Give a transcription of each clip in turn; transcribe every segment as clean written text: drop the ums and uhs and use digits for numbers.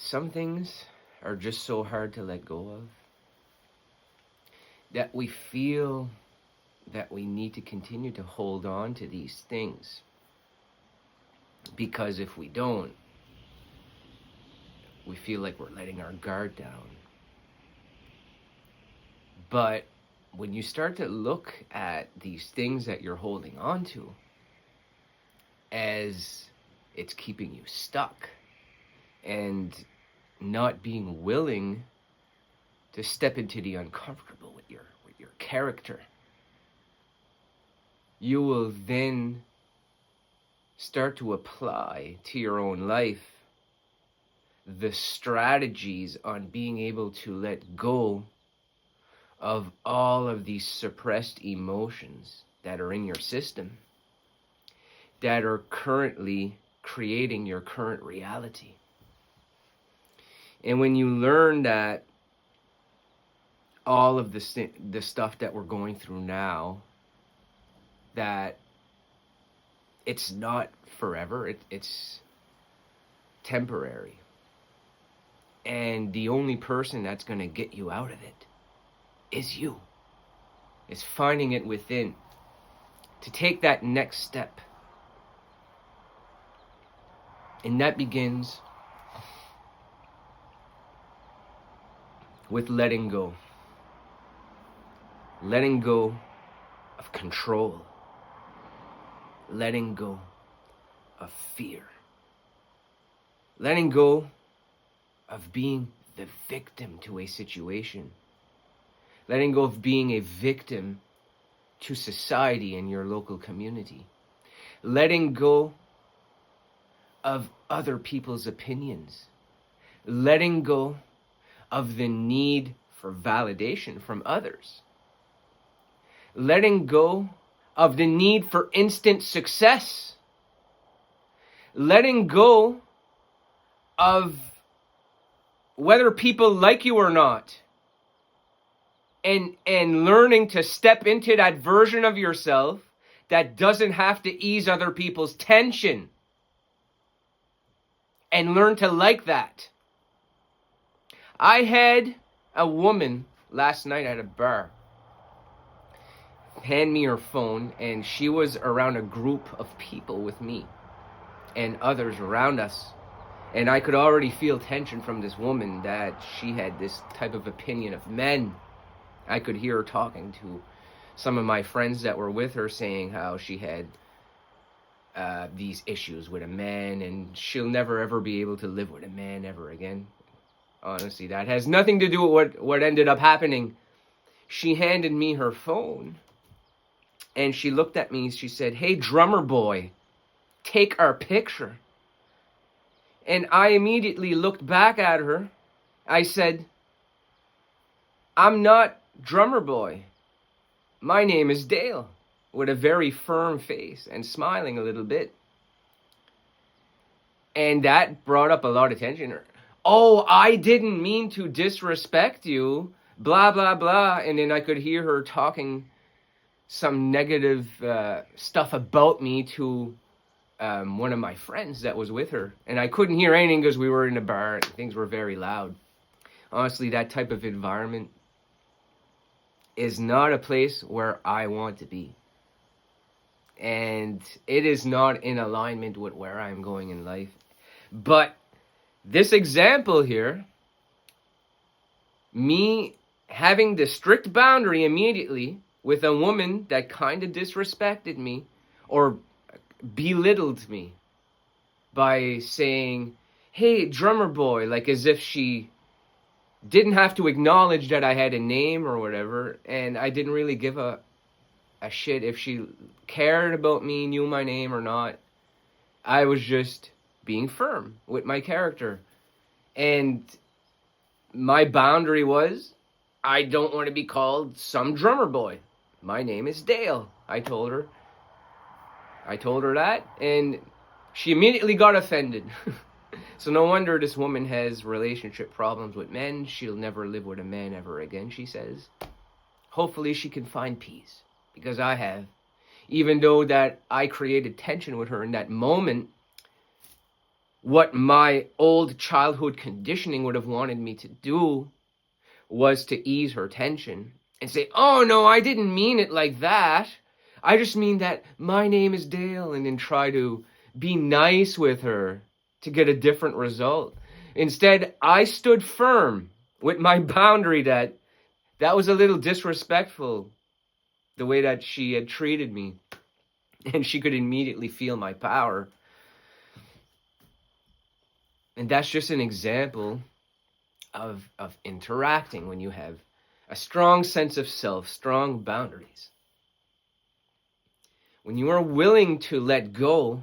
some things are just so hard to let go of that we feel that we need to continue to hold on to these things. Because if we don't, we feel like we're letting our guard down. But when you start to look at these things that you're holding on to as it's keeping you stuck and not being willing to step into the uncomfortable with your character, you will then start to apply to your own life the strategies on being able to let go of all of these suppressed emotions that are in your system, that are currently creating your current reality. And when you learn that all of the stuff that we're going through now, that it's not forever, it's temporary. And the only person that's going to get you out of it is you. It's finding it within to take that next step. And that begins with letting go. Letting go of control. Letting go of fear. Letting go of being the victim to a situation. Letting go of being a victim to society and your local community. Letting go of other people's opinions. Letting go of the need for validation from others. Letting go of the need for instant success. Letting go of whether people like you or not. And learning to step into that version of yourself that doesn't have to ease other people's tension. And learn to like that. I had a woman last night at a bar hand me her phone, and she was around a group of people with me and others around us. And I could already feel tension from this woman that she had this type of opinion of men. I could hear her talking to some of my friends that were with her, saying how she had these issues with a man and she'll never ever be able to live with a man ever again. Honestly, that has nothing to do with what ended up happening. She handed me her phone and she looked at me. She said, "Hey, drummer boy, take our picture." And I immediately looked back at her. I said, "I'm not drummer boy. My name is Dale," with a very firm face and smiling a little bit. And that brought up a lot of tension. "Oh, I didn't mean to disrespect you, blah, blah, blah." And then I could hear her talking some negative stuff about me to one of my friends that was with her. And I couldn't hear anything because we were in a bar and things were very loud. Honestly, that type of environment is not a place where I want to be. And it is not in alignment with where I'm going in life. But this example here, me having the strict boundary immediately with a woman that kind of disrespected me or belittled me by saying, "Hey, drummer boy," like as if she didn't have to acknowledge that I had a name or whatever, and I didn't really give a shit if she cared about me, knew my name or not. I was just being firm with my character. And my boundary was, I don't want to be called some drummer boy. My name is Dale. I told her that, and she immediately got offended. So no wonder this woman has relationship problems with men. She'll never live with a man ever again, she says. Hopefully she can find peace, because I have. Even though that I created tension with her in that moment, what my old childhood conditioning would have wanted me to do was to ease her tension and say, oh no, I didn't mean it like that. I just mean that my name is Dale, and then try to be nice with her to get a different result. Instead, I stood firm with my boundary that was a little disrespectful, the way that she had treated me. And she could immediately feel my power. And that's just an example of interacting when you have a strong sense of self, strong boundaries. When you are willing to let go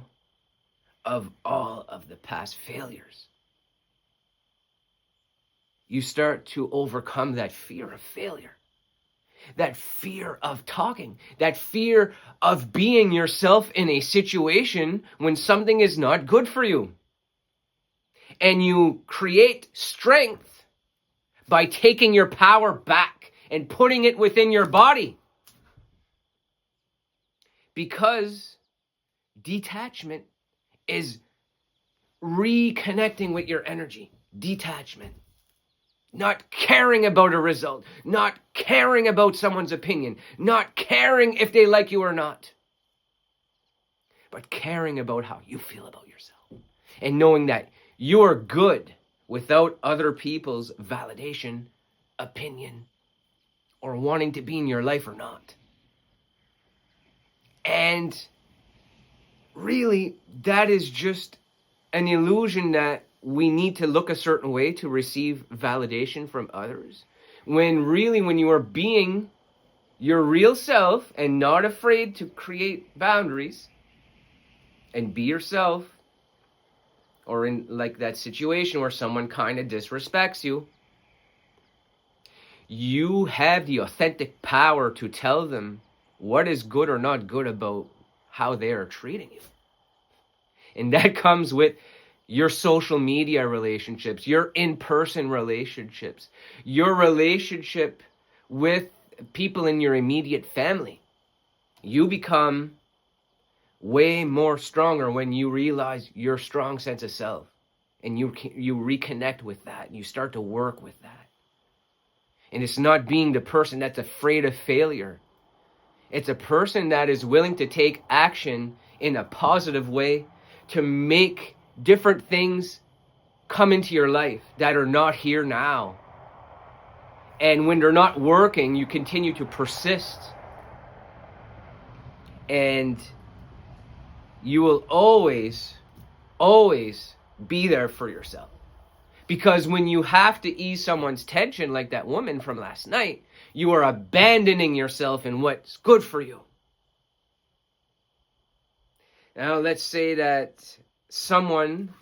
of all of the past failures, you start to overcome that fear of failure, that fear of talking, that fear of being yourself in a situation when something is not good for you. And you create strength by taking your power back and putting it within your body. Because detachment is reconnecting with your energy. Detachment. Not caring about a result. Not caring about someone's opinion. Not caring if they like you or not. But caring about how you feel about yourself. And knowing that you are good without other people's validation, opinion, or wanting to be in your life or not. And really, that is just an illusion that we need to look a certain way to receive validation from others. When really, when you are being your real self and not afraid to create boundaries and be yourself, or in like that situation where someone kind of disrespects you, you have the authentic power to tell them what is good or not good about how they are treating you. And that comes with your social media relationships, your in-person relationships, your relationship with people in your immediate family. You become way more stronger when you realize your strong sense of self, and you reconnect with that, and you start to work with that. And it's not being the person that's afraid of failure. It's a person that is willing to take action in a positive way to make different things come into your life that are not here now. And when they're not working, you continue to persist. And you will always, always be there for yourself. Because when you have to ease someone's tension, like that woman from last night, you are abandoning yourself in what's good for you. Now, let's say that someone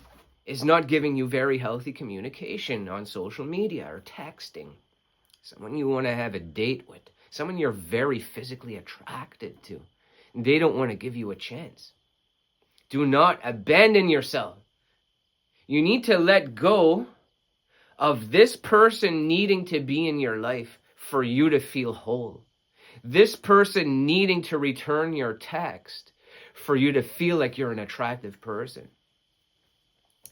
is not giving you very healthy communication on social media or texting. Someone you want to have a date with. Someone you're very physically attracted to. They don't want to give you a chance. Do not abandon yourself. You need to let go of this person needing to be in your life for you to feel whole. This person needing to return your text for you to feel like you're an attractive person.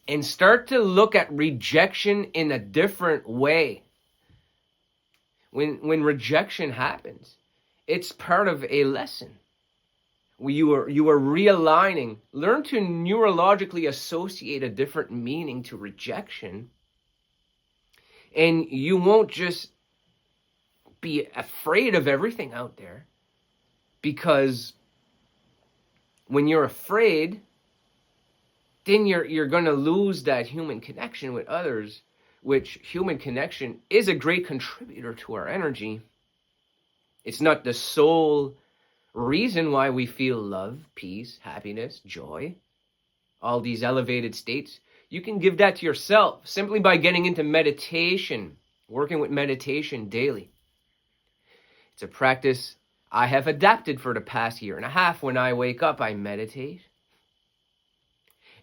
And start to look at rejection in a different way. When rejection happens, it's part of a lesson. You are realigning. Learn to neurologically associate a different meaning to rejection. And you won't just be afraid of everything out there. Because when you're afraid, then you're going to lose that human connection with others, which human connection is a great contributor to our energy. It's not the sole reason why we feel love, peace, happiness, joy, all these elevated states. You can give that to yourself simply by getting into meditation, working with meditation daily. It's a practice I have adapted for the past year and a half. When I wake up, I meditate.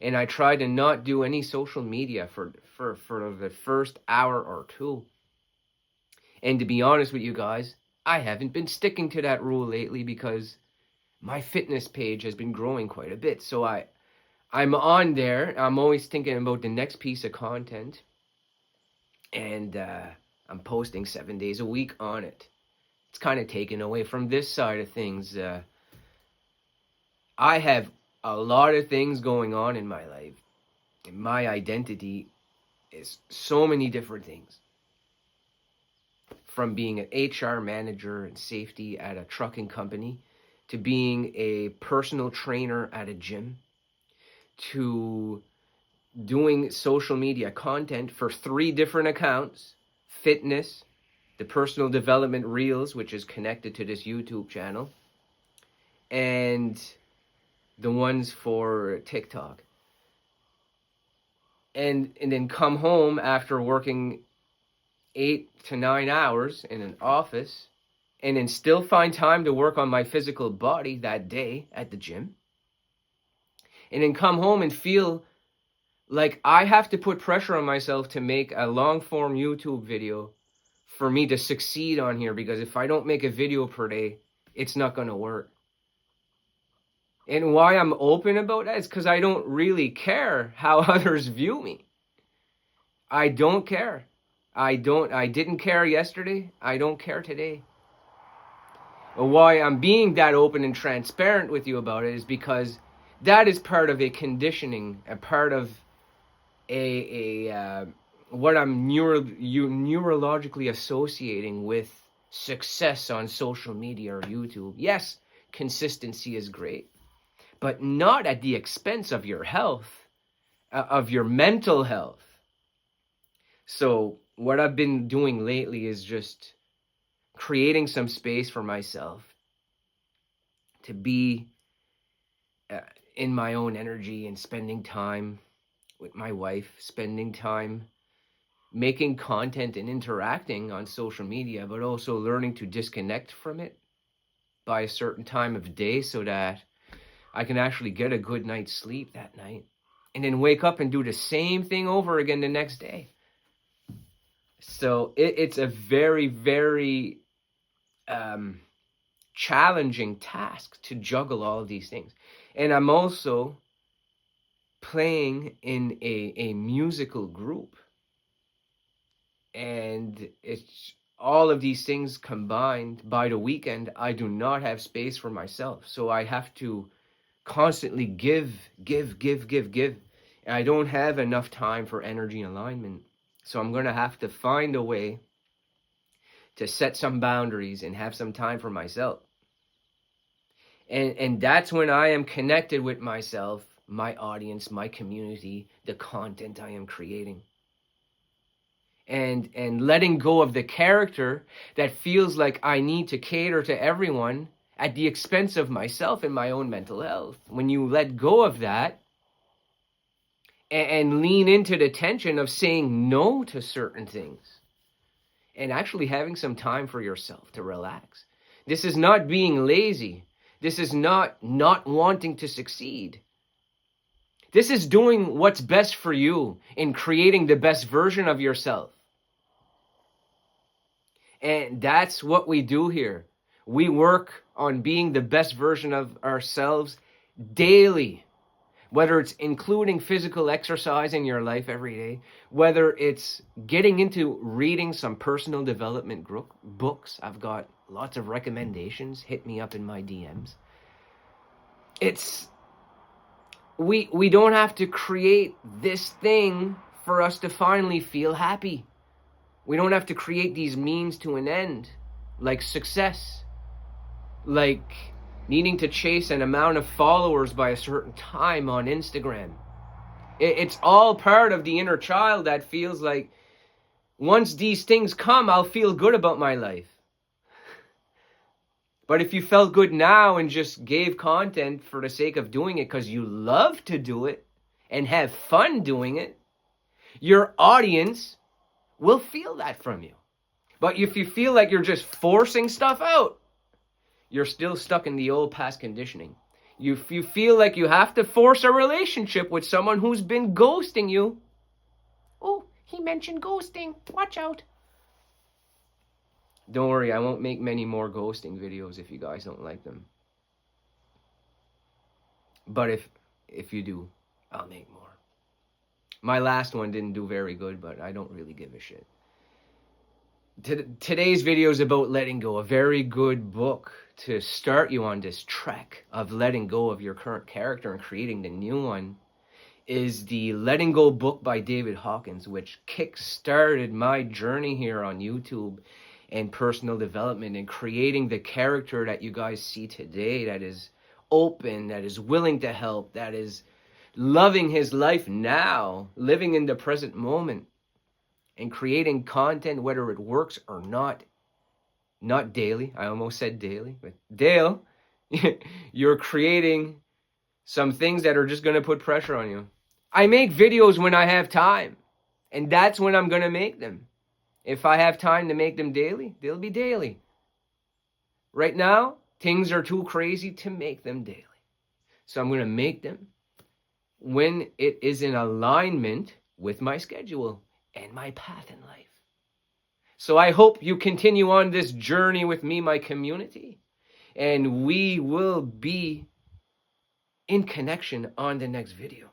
And I try to not do any social media for the first hour or two. And to be honest with you guys, I haven't been sticking to that rule lately because my fitness page has been growing quite a bit. So I'm on there. I'm always thinking about the next piece of content. And I'm posting 7 days a week on it. It's kind of taken away from this side of things. I have a lot of things going on in my life. And my identity is so many different things. From being an HR manager and safety at a trucking company, to being a personal trainer at a gym, to doing social media content for 3 different accounts: fitness, the personal development reels, which is connected to this YouTube channel, and the ones for TikTok. And then come home after working 8 to 9 hours in an office, and then still find time to work on my physical body that day at the gym. And then come home and feel like I have to put pressure on myself to make a long form YouTube video for me to succeed on here, because if I don't make a video per day, it's not going to work. And why I'm open about that is because I don't really care how others view me. I don't care. I didn't care yesterday. I don't care today. Why I'm being that open and transparent with you about it is because that is part of a conditioning, a part of what I'm neurologically associating with success on social media or YouTube. Yes, consistency is great, but not at the expense of your health, of your mental health. So what I've been doing lately is just creating some space for myself to be in my own energy, and spending time with my wife, spending time making content and interacting on social media, but also learning to disconnect from it by a certain time of day so that I can actually get a good night's sleep that night, and then wake up and do the same thing over again the next day. So it's a very, very challenging task to juggle all of these things. And I'm also playing in a musical group. And it's all of these things combined. By the weekend, I do not have space for myself. So I have to constantly give. And I don't have enough time for energy alignment. So I'm going to have to find a way to set some boundaries and have some time for myself. And that's when I am connected with myself, my audience, my community, the content I am creating. And letting go of the character that feels like I need to cater to everyone at the expense of myself and my own mental health. When you let go of that and lean into the tension of saying no to certain things and actually having some time for yourself to relax. This is not being lazy. This is not wanting to succeed. This is doing what's best for you in creating the best version of yourself. And that's what we do here. We work on being the best version of ourselves daily. Whether it's including physical exercise in your life every day, whether it's getting into reading some personal development books. I've got lots of recommendations. Hit me up in my DMs. We don't have to create this thing for us to finally feel happy. We don't have to create these means to an end, like success, like needing to chase an amount of followers by a certain time on Instagram. It's all part of the inner child that feels like once these things come, I'll feel good about my life. But if you felt good now and just gave content for the sake of doing it because you love to do it and have fun doing it, your audience will feel that from you. But if you feel like you're just forcing stuff out, you're still stuck in the old past conditioning. If you feel like you have to force a relationship with someone who's been ghosting you. Oh, he mentioned ghosting. Watch out. Don't worry, I won't make many more ghosting videos if you guys don't like them. But if you do, I'll make more. My last one didn't do very good, but I don't really give a shit. Today's video is about letting go, a very good book to start you on this trek of letting go of your current character and creating the new one is the Letting Go book by David Hawkins, which kick-started my journey here on YouTube and personal development and creating the character that you guys see today, that is open, that is willing to help, that is loving his life now, living in the present moment, and creating content, whether it works or not. Not daily. I almost said daily, but Dale, you're creating some things that are just going to put pressure on you. I make videos when I have time, and that's when I'm going to make them. If I have time to make them daily, they'll be daily. Right now, things are too crazy to make them daily. So I'm going to make them when it is in alignment with my schedule and my path in life. So I hope you continue on this journey with me, my community, and we will be in connection on the next video.